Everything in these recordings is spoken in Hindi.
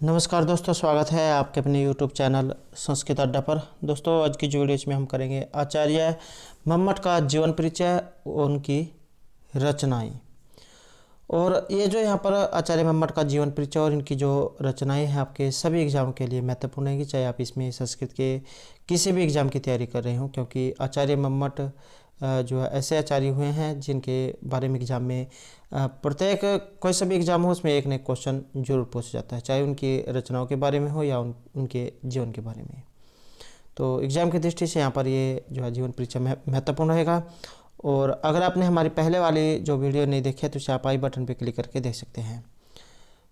नमस्कार दोस्तों, स्वागत है आपके अपने YouTube चैनल संस्कृत अड्डा पर। दोस्तों, आज की जो वीडियो में हम करेंगे आचार्य मम्मट का जीवन परिचय और उनकी रचनाएं। और ये जो यहाँ पर आचार्य मम्मट का जीवन परिचय और इनकी जो रचनाएं हैं आपके सभी एग्जाम के लिए महत्वपूर्ण है, चाहे आप इसमें संस्कृत के किसी भी एग्ज़ाम की तैयारी कर रहे हो, क्योंकि आचार्य मम्मट जो है ऐसे आचार्य हुए हैं जिनके बारे में एग्ज़ाम में प्रत्येक कोई सा भी एग्ज़ाम हो उसमें एक न एक क्वेश्चन जरूर पूछा जाता है, चाहे उनकी रचनाओं के बारे में हो या उनके जीवन के बारे में। तो एग्ज़ाम की दृष्टि से यहाँ पर ये जो है जीवन परिचय महत्वपूर्ण रहेगा। और अगर आपने हमारी पहले वाली जो वीडियो नहीं देखी है तो इसे आप आई बटन पर क्लिक करके देख सकते हैं,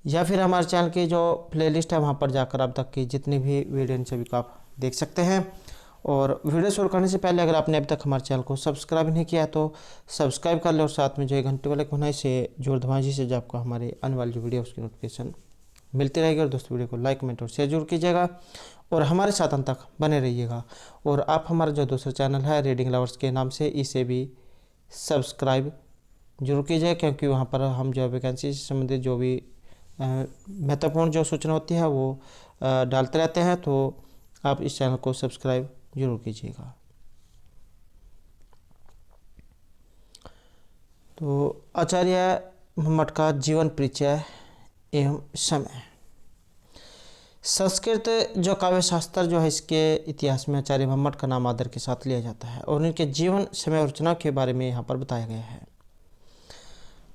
या फिर हमारे चैनल की जो प्लेलिस्ट है वहाँ पर जाकर अब तक की जितनी भी वीडियो इन सभी को आप देख सकते हैं। और वीडियो शुरू करने से पहले अगर आपने अभी तक हमारे चैनल को सब्सक्राइब नहीं किया है तो सब्सक्राइब कर लो और साथ में जो घंटे वाले कोना से जोड़ दबाएं, जिससे जो आपको हमारे आने वाली जो वीडियो उसकी नोटिफिकेशन मिलती रहेगी। और दोस्तों, वीडियो को लाइक कमेंट और शेयर जरूर कीजिएगा और हमारे साथ अंत तक बने रहिएगा। और आप हमारा जो दूसरा चैनल है रीडिंग लवर्स के नाम से, इसे भी सब्सक्राइब जरूर कीजिए, क्योंकि वहाँ पर हम जो वैकेंसी से संबंधित जो भी महत्वपूर्ण जो सूचना होती है वो डालते रहते हैं। तो आप इस चैनल को सब्सक्राइब जरूर कीजिएगा। तो आचार्य मम्मट का जीवन परिचय एवं समय। संस्कृत जो काव्य शास्त्र जो है इसके इतिहास में आचार्य मम्मट का नाम आदर के साथ लिया जाता है और उनके जीवन समय और रचना के बारे में यहाँ पर बताया गया है।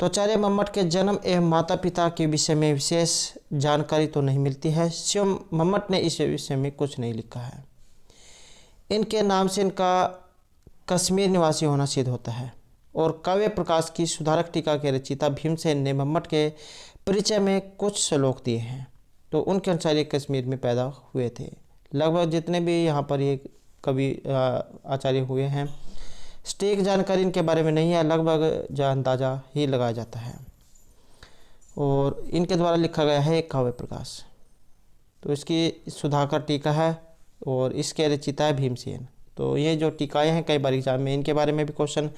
तो आचार्य मम्मट के जन्म एवं माता पिता के विषय में विशेष जानकारी तो नहीं मिलती है। स्वयं मम्मट ने इस विषय में कुछ नहीं लिखा है। इनके नाम से इनका कश्मीर निवासी होना सिद्ध होता है। और काव्य प्रकाश की सुधारक टीका के रचयिता भीमसेन ने मम्मट के परिचय में कुछ श्लोक दिए हैं। तो उनके अनुसार ये कश्मीर में पैदा हुए थे। लगभग जितने भी यहाँ पर ये कवि आचार्य हुए हैं, सटीक जानकारी इनके बारे में नहीं है, लगभग जो अंदाज़ा ही लगाया जाता है। और इनके द्वारा लिखा गया है एक काव्य प्रकाश। तो इसकी सुधाकर टीका है और इसके रचयिता है भीमसेन। तो ये जो टीकाएँ हैं कई बार एग्जाम में इनके बारे में भी क्वेश्चन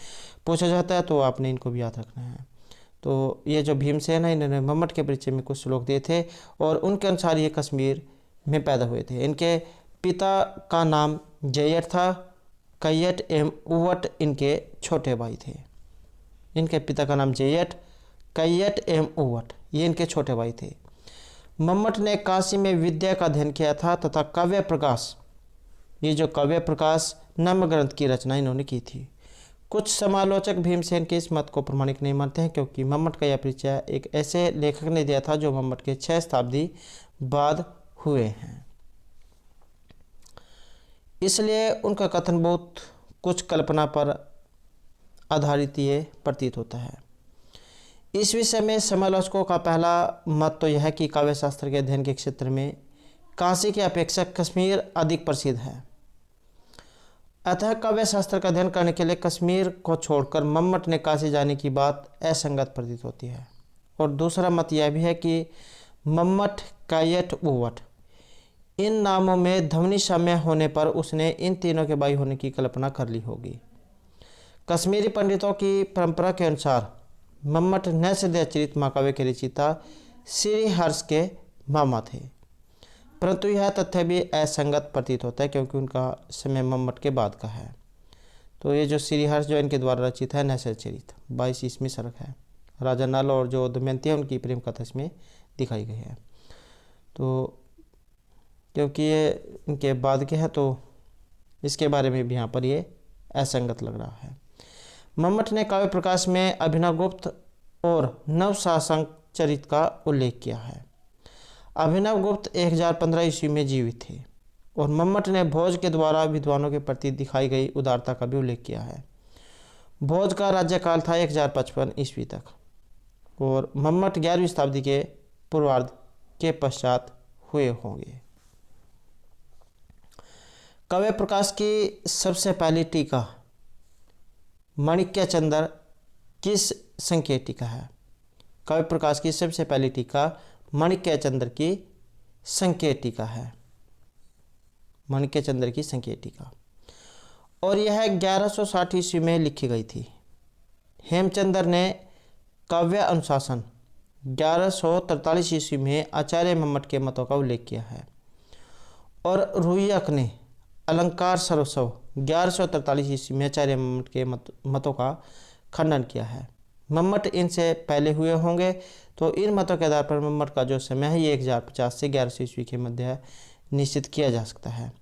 पूछा जाता है, तो आपने इनको भी याद रखना है। तो ये जो भीमसेन है इन्होंने मम्मट के परिचय में कुछ श्लोक दिए थे और उनके अनुसार ये कश्मीर में पैदा हुए थे। इनके पिता का नाम जयट था। कैयट एवं उवट इनके छोटे भाई थे। इनके पिता का नाम जयट, कैयट एवं उवट ये इनके छोटे भाई थे। मम्मट ने काशी में विद्या का अध्ययन किया था तथा काव्य प्रकाश, ये जो काव्य प्रकाश नामक ग्रंथ की रचना इन्होंने की थी। कुछ समालोचक भीमसेन के इस मत को प्रमाणिक नहीं मानते हैं, क्योंकि मम्मट का यह परिचय एक ऐसे लेखक ने दिया था जो मम्मट के 6 शताब्दी बाद हुए हैं। इसलिए उनका कथन बहुत कुछ कल्पना पर आधारित ये प्रतीत होता है। इस विषय में समालोचकों का पहला मत तो यह है कि काव्य शास्त्र के अध्ययन के क्षेत्र में काशी की अपेक्षा कश्मीर अधिक प्रसिद्ध है। अतः काव्य शास्त्र का अध्ययन करने के लिए कश्मीर को छोड़कर मम्मट ने काशी जाने की बात असंगत प्रतीत होती है। और दूसरा मत यह भी है कि मम्मट, कैयट, उवट इन नामों में ध्वनि साम्य होने पर उसने इन तीनों के भाई होने की कल्पना कर ली होगी। कश्मीरी पंडितों की परंपरा के अनुसार मम्मट नैषधीयचरित महाकाव्य के रचयिता श्रीहर्ष के मामा थे, परंतु यह तथ्य भी असंगत प्रतीत होता है क्योंकि उनका समय मम्मट के बाद का है। तो ये जो श्रीहर्ष जो इनके द्वारा रचित है नैषधीयचरित 22 ईस्वी सर्क है। राजा नल और जो दमयंती है उनकी प्रेम कथा इसमें दिखाई गई है। तो क्योंकि ये इनके बाद के हैं तो इसके बारे में भी यहाँ पर ये असंगत लग रहा है। मम्मट ने काव्य प्रकाश में अभिनवगुप्त और नवशासक चरित का उल्लेख किया है। अभिनवगुप्त 1015 ईस्वी में जीवित थे और मम्मट ने भोज के द्वारा विद्वानों के प्रति दिखाई गई उदारता का भी उल्लेख किया है। भोज का राज्यकाल था 1055 ईस्वी तक और मम्मट 11वीं शताब्दी के पूर्वार्ध के पश्चात हुए होंगे। काव्य प्रकाश की सबसे पहली टीका माणिक्य चंद्र किस संख्या टीका है? काव्य प्रकाश की सबसे पहली टीका माणिक्य चंद्र की संख्या टीका है। माणिक्य चंद्र की संख्या टीका और यह 1160 ईस्वी में लिखी गई थी। हेमचंद्र ने काव्य अनुशासन 1143 ईस्वी में आचार्य मम्मट के मतों का उल्लेख किया है। और रुय्यक ने अलंकार सर्वस्व 1143 ईस्वी में आचार्य मम्मट के मतों का खंडन किया है। मम्मट इनसे पहले हुए होंगे, तो इन मतों के आधार पर मम्मट का जो समय है ये 1050 से 1100 ईस्वी के मध्य है, निश्चित किया जा सकता है।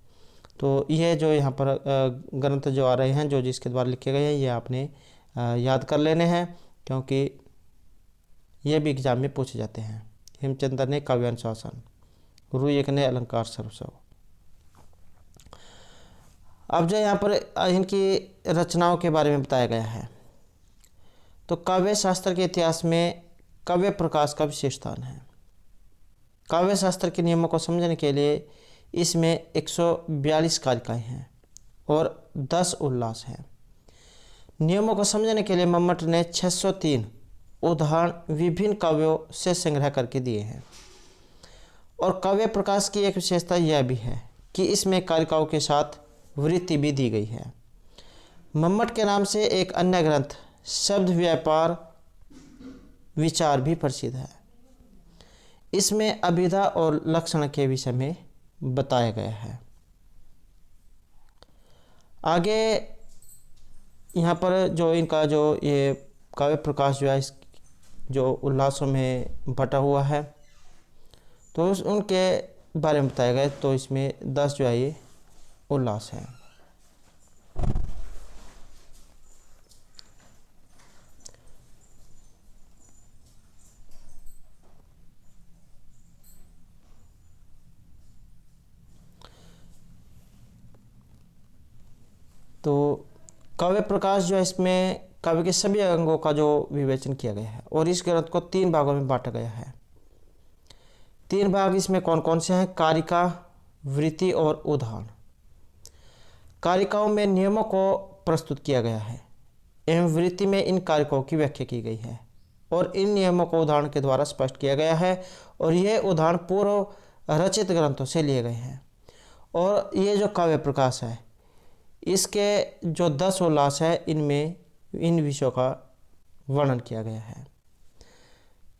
तो यह जो यहाँ पर ग्रंथ जो आ रहे हैं, जो जिसके द्वारा लिखे गए हैं, ये आपने याद कर लेने हैं, क्योंकि ये भी एग्जाम में पूछे जाते हैं। हेमचंद्र ने काव्यानुशासन, रुय्यक ने अलंकार सर्वस्व। अब जो यहाँ पर इनकी रचनाओं के बारे में बताया गया है, तो काव्य शास्त्र के इतिहास में काव्य प्रकाश का विशेष स्थान है। काव्य शास्त्र के नियमों को समझने के लिए इसमें 142 कारिकाएँ हैं और 10 उल्लास हैं। नियमों को समझने के लिए मम्मट ने 603 उदाहरण विभिन्न काव्यों से संग्रह करके दिए हैं। और काव्य प्रकाश की एक विशेषता यह भी है कि इसमें कारिकाओं के साथ वृत्ति भी दी गई है। मम्मट के नाम से एक अन्य ग्रंथ शब्द व्यापार विचार भी प्रसिद्ध है। इसमें अभिधा और लक्षण के विषय में बताया गया है। आगे यहाँ पर जो इनका जो ये काव्य प्रकाश जो है, इस जो उल्लासों में बटा हुआ है, तो उनके बारे में बताया गया। तो इसमें 10 जो है ये उल्लास है। तो काव्य प्रकाश जो है, इसमें काव्य के सभी अंगों का जो विवेचन किया गया है और इस ग्रंथ को 3 भागों में बांटा गया है। 3 भाग इसमें कौन कौन से हैं? कारिका, वृत्ति और उदाहरण। कारिकाओं में नियमों को प्रस्तुत किया गया है एवं वृत्ति में इन कारिकाओं की व्याख्या की गई है और इन नियमों को उदाहरण के द्वारा स्पष्ट किया गया है और यह उदाहरण पूर्व रचित ग्रंथों से लिए गए हैं। और ये जो काव्य प्रकाश है, इसके जो 10 उल्लास है, इनमें इन विषयों का वर्णन किया गया है।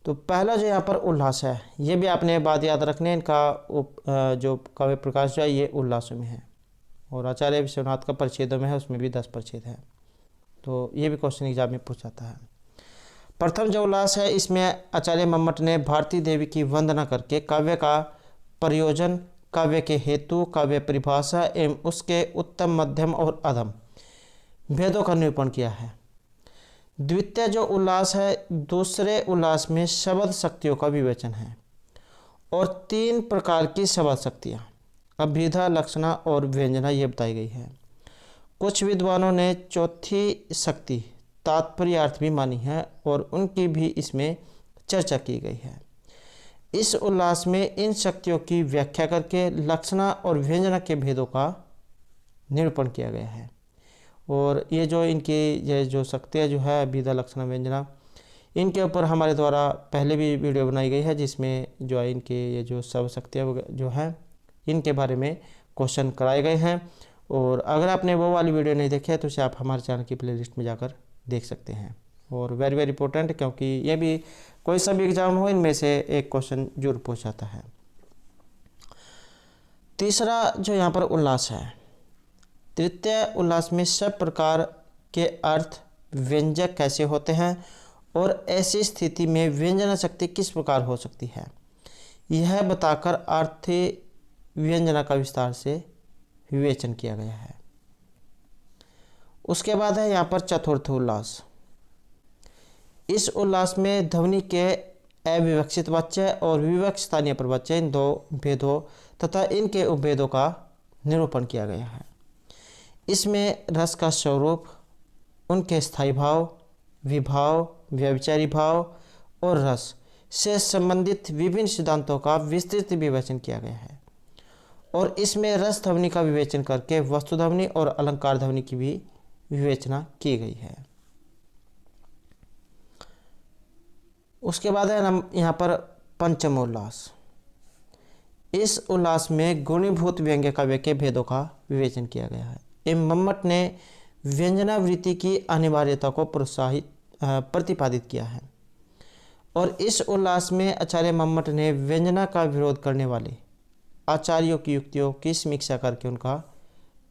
तो पहला जो यहाँ पर उल्लास है, ये भी आपने बात याद रखने, इनका जो काव्य प्रकाश जो है ये उल्लासों में है और आचार्य विश्वनाथ का परिच्छेदों में है, उसमें भी 10 परिच्छेद है। तो ये भी क्वेश्चन एग्जाम में पूछा जाता है। प्रथम जो उल्लास है, इसमें आचार्य मम्मट ने भारती देवी की वंदना करके काव्य का प्रयोजन, काव्य के हेतु, काव्य परिभाषा एवं उसके उत्तम, मध्यम और अधम भेदों का निरूपण किया है। द्वितीय जो उल्लास है, दूसरे उल्लास में शब्द शक्तियों का विवेचन है और 3 प्रकार की शब्द शक्तियाँ अभिधा, लक्षणा और व्यंजना ये बताई गई है। कुछ विद्वानों ने चौथी शक्ति तात्पर्य अर्थ भी मानी है और उनकी भी इसमें चर्चा की गई है। इस उल्लास में इन शक्तियों की व्याख्या करके लक्षणा और व्यंजना के भेदों का निरूपण किया गया है। और ये जो इनकी ये जो शक्तियाँ जो है अभिधा, लक्षणा, व्यंजना, इनके ऊपर हमारे द्वारा पहले भी वीडियो बनाई गई है, जिसमें जो है इनके ये जो सब शक्तियाँ जो हैं इनके बारे में क्वेश्चन कराए गए हैं। और अगर आपने वो वाली वीडियो नहीं देखी है तो उसे आप हमारे चैनल की प्लेलिस्ट में जाकर देख सकते हैं। और वेरी वेरी इंपॉर्टेंट, क्योंकि ये भी कोई सा भी एग्जाम हो, इनमें से एक क्वेश्चन जरूर पूछा जाता है। तीसरा जो यहाँ पर उल्लास है, तृतीय उल्लास में सब प्रकार के अर्थ व्यंजक कैसे होते हैं और ऐसी स्थिति में व्यंजना शक्ति किस प्रकार हो सकती है, यह बताकर अर्थ व्यंजना का विस्तार से विवेचन किया गया है। उसके बाद है यहाँ पर चतुर्थ उल्लास। इस उल्लास में ध्वनि के अविवक्षित वाच्य और विवक्षित स्थानीय प्रवाच्य, इन 2 भेदों तथा इनके उपभेदों का निरूपण किया गया है। इसमें रस का स्वरूप, उनके स्थायी भाव, विभाव, व्यभिचारी भाव और रस से संबंधित विभिन्न सिद्धांतों का विस्तृत विवेचन किया गया है। और इसमें रस ध्वनि का विवेचन करके वस्तु ध्वनि और अलंकार ध्वनि की भी विवेचना की गई है। उसके बाद है यहाँ पर पंचम उल्लास। इस उल्लास में गुणीभूत व्यंग्य काव्य के भेदों का विवेचन किया गया है एवं मम्मट ने व्यंजनावृत्ति की अनिवार्यता को प्रतिपादित किया है और इस उल्लास में आचार्य मम्मट ने व्यंजना का विरोध करने वाले आचार्यों की युक्तियों की समीक्षा करके उनका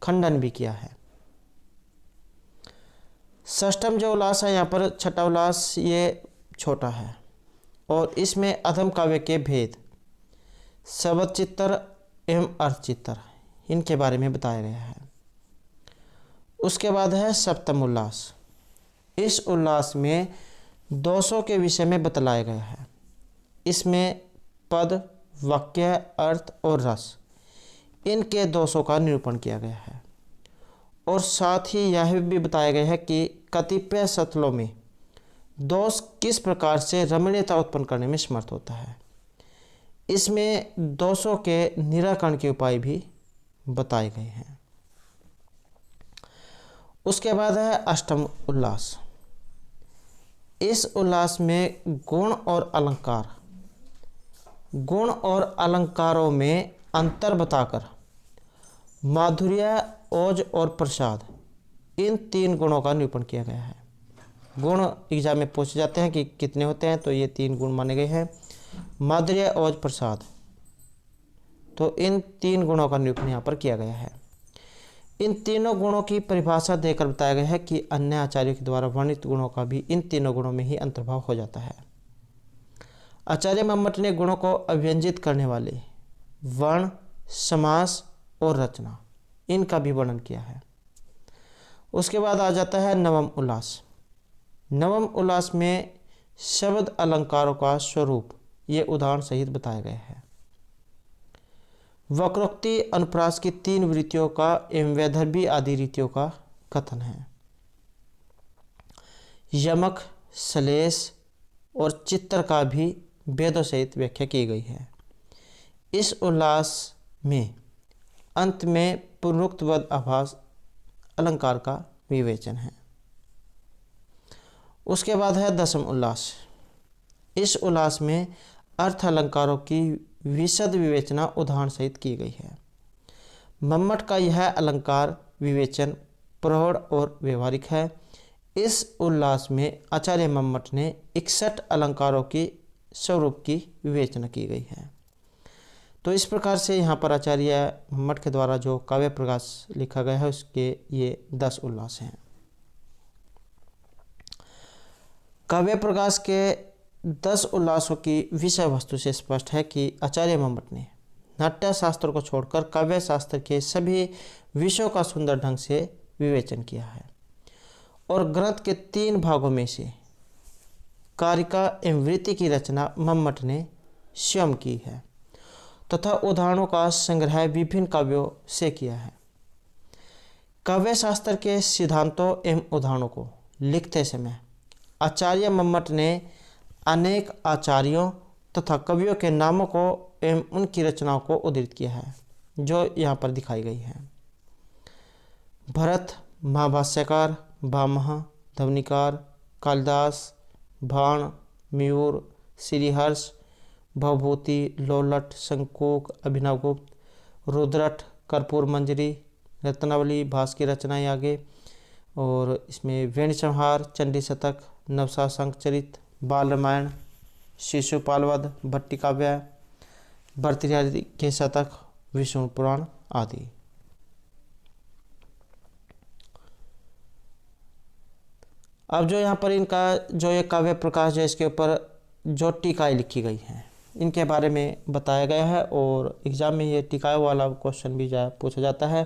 खंडन भी किया है। षष्ठम जो उल्लास है, यहाँ पर छठा उल्लास ये छोटा है और इसमें अधम काव्य के भेद, शब्द चित्तर एवं अर्थ चित्तर, इनके बारे में बताया गया है। उसके बाद है सप्तम उल्लास। इस उल्लास में दोषों के विषय में बतलाया गया है। इसमें पद, वाक्य, अर्थ और रस, इनके दोषों का निरूपण किया गया है और साथ ही यह भी बताया गया है कि कतिपय स्थलों में दोष किस प्रकार से रमणीयता उत्पन्न करने में समर्थ होता है। इसमें दोषों के निराकरण के उपाय भी बताए गए हैं। उसके बाद है अष्टम उल्लास। इस उल्लास में गुण और अलंकार, गुण और अलंकारों में अंतर बताकर माधुर्य, ओज और प्रसाद, इन 3 गुणों का निरूपण किया गया है। गुण एग्जाम में पूछे जाते हैं कि कितने होते हैं, तो ये 3 गुण माने गए हैं, माधुर्य, ओज, प्रसाद। तो इन 3 गुणों का निरूपण यहाँ पर किया गया है। इन तीनों गुणों की परिभाषा देकर बताया गया है कि अन्य आचार्यों के द्वारा वर्णित गुणों का भी इन तीनों गुणों में ही अंतर्भाव हो जाता है। आचार्य मम्मट ने गुणों को अव्यंजित करने वाले वर्ण, समास और रचना, इनका भी वर्णन किया है। उसके बाद आ जाता है नवम उल्लास। नवम उल्लास में शब्द अलंकारों का स्वरूप ये उदाहरण सहित बताया गया है। वक्रोक्ति, अनुप्रास की 3 वृत्तियों का एवं वैदर्भी आदि रीतियों का कथन है। यमक, श्लेष और चित्तर का भी वेदों सहित व्याख्या की गई है। इस उल्लास में अंत में पुनरुक्तवद आभास अलंकार का विवेचन है। उसके बाद है दसम उल्लास। इस उल्लास में अर्थ अलंकारों की विशद विवेचना उदाहरण सहित की गई है। मम्मट का यह अलंकार विवेचन प्रौढ़ और व्यवहारिक है। इस उल्लास में आचार्य मम्मट ने 61 अलंकारों की स्वरूप की विवेचना की गई है। तो इस प्रकार से यहाँ पर आचार्य मम्मट के द्वारा जो काव्य प्रकाश लिखा गया है उसके ये 10 उल्लास हैं। काव्य प्रकाश के 10 उल्लासों की विषय वस्तु से स्पष्ट है कि आचार्य मम्मट ने नाट्य शास्त्र को छोड़कर काव्य शास्त्र के सभी विषयों का सुंदर ढंग से विवेचन किया है और ग्रंथ के 3 भागों में से कारिका एवं वृत्ति की रचना मम्मट ने स्वयं की है तथा उदाहरणों का संग्रह विभिन्न काव्यों से किया है। काव्य शास्त्र के सिद्धांतों एवं उदाहरणों को लिखते समय आचार्य मम्मट ने अनेक आचार्यों तथा कवियों के नामों को एवं उनकी रचनाओं को उद्धृत किया है जो यहाँ पर दिखाई गई है। भरत, महाभाष्यकार, भामह, धवनिकार, कालिदास, भाण, मयूर, श्रीहर्ष, भवभूति, लोलट, शंकुक, अभिनवगुप्त, रुद्रट, कर्पूर मंजरी, रत्नावली, भास की रचनाएँ आगे, और इसमें वेण संहार, चंडी शतक, नवशासंक चरित, बाल रामायण, शिशुपालवध, भट्टी काव्य, भर्तृहरि के शतक, विष्णु पुराण आदि। अब जो यहाँ पर इनका जो ये काव्य प्रकाश है इसके ऊपर जो टीकाएँ लिखी गई हैं इनके बारे में बताया गया है और एग्ज़ाम में ये टीकाओं वाला क्वेश्चन भी पूछा जाता है।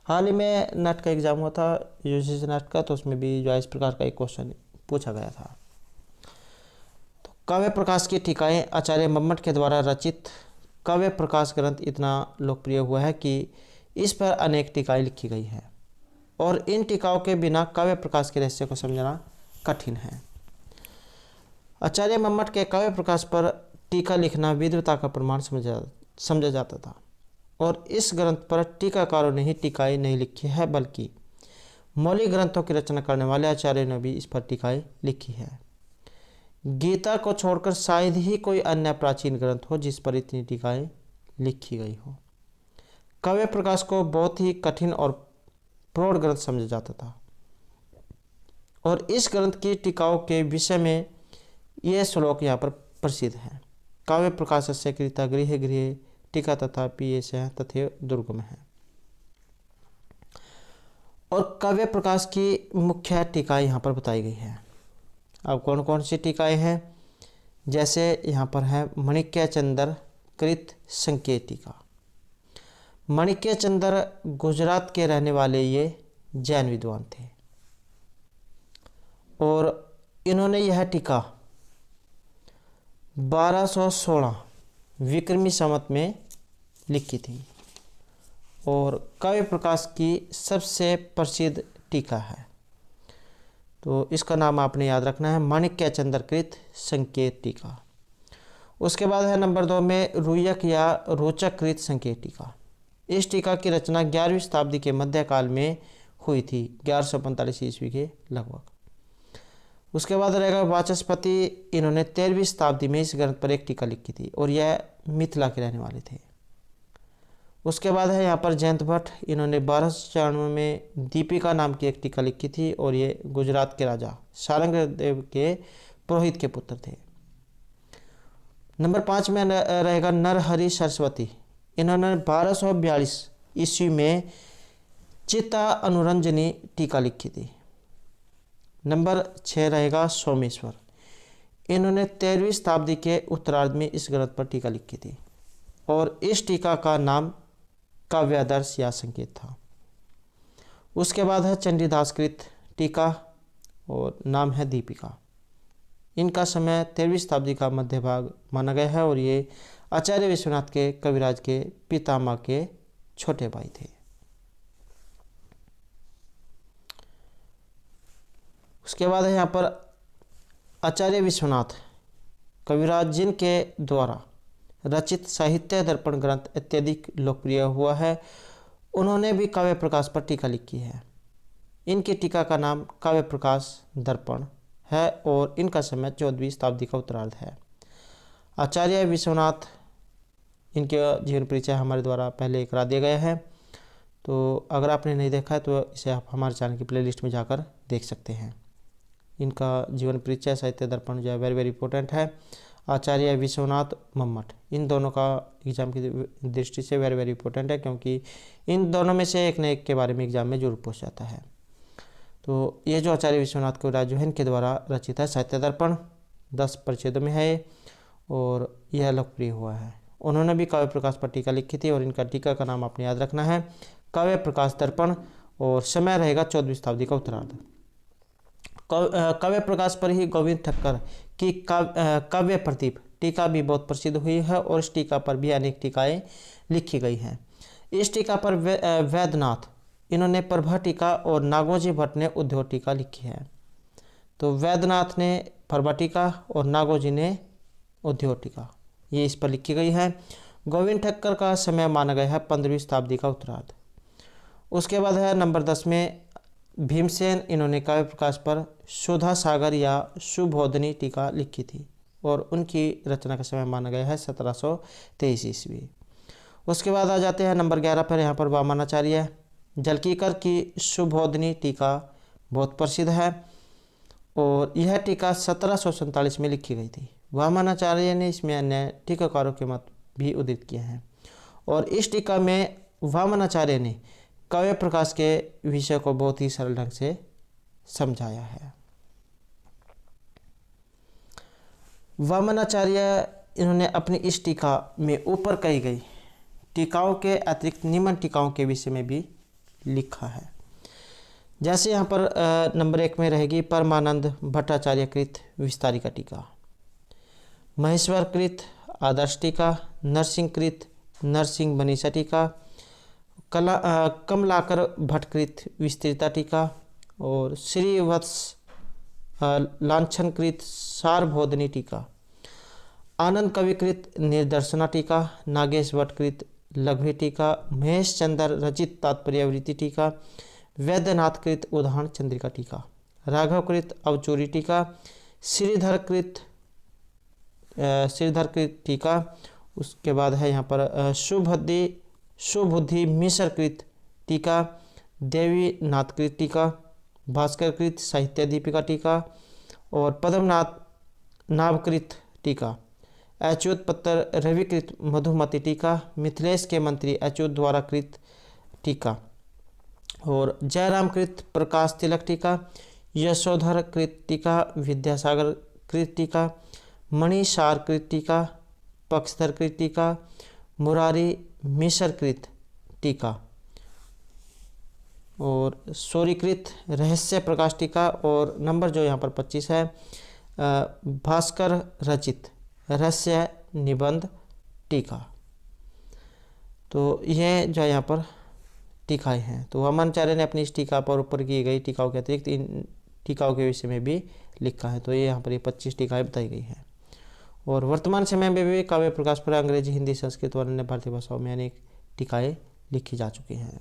हाल ही में नेट का एग्ज़ाम हुआ था यूजीसी नेट का, तो उसमें भी जो है इस प्रकार का एक क्वेश्चन पूछा गया था। तो काव्य प्रकाश की टीकाएँ आचार्य मम्मट के द्वारा रचित काव्य प्रकाश ग्रंथ इतना लोकप्रिय हुआ है कि इस पर अनेक टीकाएँ लिखी गई हैं और इन टीकाओं के बिना काव्य प्रकाश के रहस्य को समझना कठिन है। आचार्य मम्मट के काव्य प्रकाश पर टीका लिखना विद्वता का प्रमाण समझा जाता था और इस ग्रंथ पर टीकाकारों ने ही टीकाएँ नहीं लिखी है बल्कि मौलिक ग्रंथों की रचना करने वाले आचार्यों ने भी इस पर टीकाएँ लिखी है। गीता को छोड़कर शायद ही कोई अन्य प्राचीन ग्रंथ हो जिस पर इतनी टीकाएँ लिखी गई हो। काव्य प्रकाश को बहुत ही कठिन और प्रौढ़ ग्रंथ समझा जाता था और इस ग्रंथ की टीकाओं के विषय में ये श्लोक यहाँ पर प्रसिद्ध है। काव्य प्रकाशस्य कृता गृह गृह टीका तथा पीएस तथे दुर्गम है। और काव्य प्रकाश की मुख्य टीका यहाँ पर बताई गई है। अब कौन कौन सी टीकाएँ हैं, जैसे यहाँ पर है माणिक्य चंद्र कृत संकेत टीका। माणिक्य चंद्र गुजरात के रहने वाले ये जैन विद्वान थे और इन्होंने यह टीका 1216 विक्रमी संवत में लिखी थी और काव्य प्रकाश की सबसे प्रसिद्ध टीका है। तो इसका नाम आपने याद रखना है, माणिक्य चंद्रकृत संकेत टीका। उसके बाद है नंबर 2 में रुयक या रोचककृत संकेत टीका। इस टीका की रचना 11वीं शताब्दी के मध्यकाल में हुई थी, 1145 ईस्वी के लगभग। उसके बाद रहेगा वाचस्पति, इन्होंने 13वीं शताब्दी में इस ग्रंथ पर एक टीका लिखी थी और यह मिथिला के रहने वाले थे। उसके बाद है यहाँ पर जयंत भट्ट, इन्होंने 1294 में दीपिका नाम की एक टीका लिखी थी और ये गुजरात के राजा सारंगदेव के पुरोहित के पुत्र थे। नंबर 5 में रहेगा नरहरि सरस्वती, इन्होंने 1242 ईस्वी में चित्ता अनुरंजनी टीका लिखी थी। नंबर 6 रहेगा सोमेश्वर, इन्होंने 13वीं शताब्दी के उत्तरार्ध में इस ग्रंथ पर टीका लिखी थी और इस टीका का नाम काव्यादर्श या संकेत था। उसके बाद है चंडीदासकृत टीका और नाम है दीपिका। इनका समय 13वीं शताब्दी का मध्य भाग माना गया है और ये आचार्य विश्वनाथ के कविराज के पितामह के छोटे भाई थे। उसके बाद है यहाँ पर आचार्य विश्वनाथ कविराज जिनके द्वारा रचित साहित्य दर्पण ग्रंथ अत्यधिक लोकप्रिय हुआ है, उन्होंने भी काव्य प्रकाश पर टीका लिखी है। इनकी टीका का नाम काव्य प्रकाश दर्पण है और इनका समय 14वीं शताब्दी का उत्तरार्ध है। आचार्य विश्वनाथ, इनके जीवन परिचय हमारे द्वारा पहले करा दिया गया है, तो अगर आपने नहीं देखा है तो इसे आप हमारे चैनल की प्लेलिस्ट में जाकर देख सकते हैं। इनका जीवन परिचय साहित्य दर्पण जो है वेरी इंपॉर्टेंट है। आचार्य विश्वनाथ मम्मट, इन दोनों का एग्जाम की दृष्टि से वेरी इंपॉर्टेंट है, क्योंकि इन दोनों में से एक न एक के बारे में एग्जाम में जरूर पूछ जाता है। तो ये जो आचार्य विश्वनाथ कविराज जो है इनके द्वारा रचित है साहित्य दर्पण, 10 परिच्छेदों में है और यह लोकप्रिय हुआ है। उन्होंने भी काव्य प्रकाश पर टीका लिखी थी और इनका टीका का नाम आपने याद रखना है, काव्य प्रकाश दर्पण, और समय रहेगा 14वीं शताब्दी का उत्तरार्ध। काव्य प्रकाश पर ही गोविंद ठक्कर की काव्य प्रदीप टीका भी बहुत प्रसिद्ध हुई है और इस टीका पर भी अनेक टीकाएँ लिखी गई हैं। इस टीका पर वैद्यनाथ, इन्होंने प्रभा टीका और नागोजी भट्ट ने उद्योग टीका लिखी है। तो वैद्यनाथ ने प्रभा टीका और नागोजी ने उद्योग टीका, ये इस पर लिखी गई है। गोविंद ठक्कर का समय माना गया है 15वीं शताब्दी का उत्तरार्ध। उसके बाद है नंबर 10 में भीमसेन, इन्होंने काव्य प्रकाश पर सुधा सागर या सुबोधनी टीका लिखी थी और उनकी रचना का समय माना गया है 1723 ईस्वी। उसके बाद आ जाते हैं नंबर 11 पर, यहाँ पर वामनाचार्य जलकीकर की सुबोधनी टीका बहुत प्रसिद्ध है और यह टीका 1747 में लिखी गई थी। वामनाचार्य ने इसमें अन्य टीकाकारों के मत भी उद्धृत किए हैं और इस टीका में वामनाचार्य ने काव्य प्रकाश के विषय को बहुत ही सरल ढंग से समझाया है। वामनाचार्य, इन्होंने अपनी इस टीका में ऊपर कही गई टीकाओं के अतिरिक्त निम्न टीकाओं के विषय में भी लिखा है। जैसे यहाँ पर नंबर 1 में रहेगी परमानंद भट्टाचार्य कृत विस्तारिका टीका, महेश्वर कृत आदर्श टीका, नरसिंह कृत नरसिंह बनीसा टीका, कमलाकर भट्टकृत विस्तृता टीका और श्रीवत्स लांछनकृत सारबोधनी टीका, आनंद कविकृत निर्दर्शना टीका, नागेश भट्टकृत लघु टीका, महेश चंद्र रचित तात्पर्यवृत्ति टीका, वैद्यनाथकृत उदाहरण चंद्रिका टीका, राघवकृत अवचूरी टीका, श्रीधरकृत टीका। उसके बाद है यहाँ पर सुबुद्धि मिश्रकृत टीका, देवी नाथकृत टीका, भास्करकृत साहित्य दीपिका टीका और पद्मनाथ नाभकृत टीका, अच्युत पत्र रविकृत मधुमती टीका, मिथिलेश के मंत्री अच्युत द्वारा कृत टीका, और जयराम कृत प्रकाश तिलक टीका, यशोधर कृत टीका, विद्यासागर कृत टीका, मणिसार कृत टीका, पक्षधर कृत टीका, मुरारी मिसर कृत टीका, और सूर्यकृत रहस्य प्रकाश टीका, और नंबर जो यहाँ पर 25 है भास्कर रचित रहस्य निबंध टीका। तो ये जो यहाँ पर टीकाएँ हैं, तो वामनाचार्य ने अपनी इस टीका पर ऊपर की गई टीकाओं के अतिरिक्त इन टीकाओं के विषय में भी लिखा है। तो ये यहाँ पर ये 25 टीकाएँ बताई गई हैं। और वर्तमान समय में भी काव्य प्रकाश पर अंग्रेजी, हिंदी, संस्कृत और अन्य भारतीय भाषाओं में अनेक टीकाएँ लिखी जा चुकी हैं।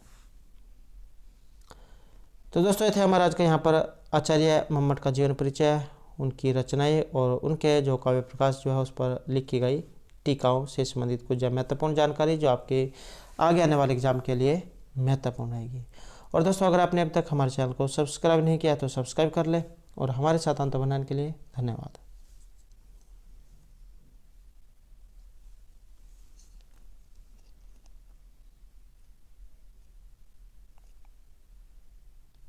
तो दोस्तों, ये थे हमारा आज का यहाँ पर आचार्य मम्मट का जीवन परिचय, उनकी रचनाएं और उनके जो काव्य प्रकाश जो है उस पर लिखी गई टीकाओं से संबंधित कुछ महत्वपूर्ण जानकारी जो आपके आगे आने वाले एग्जाम के लिए महत्वपूर्ण रहेगी। और दोस्तों, अगर आपने अब तक हमारे चैनल को सब्सक्राइब नहीं किया तो सब्सक्राइब कर लें, और हमारे साथ अंत बनाने के लिए धन्यवाद।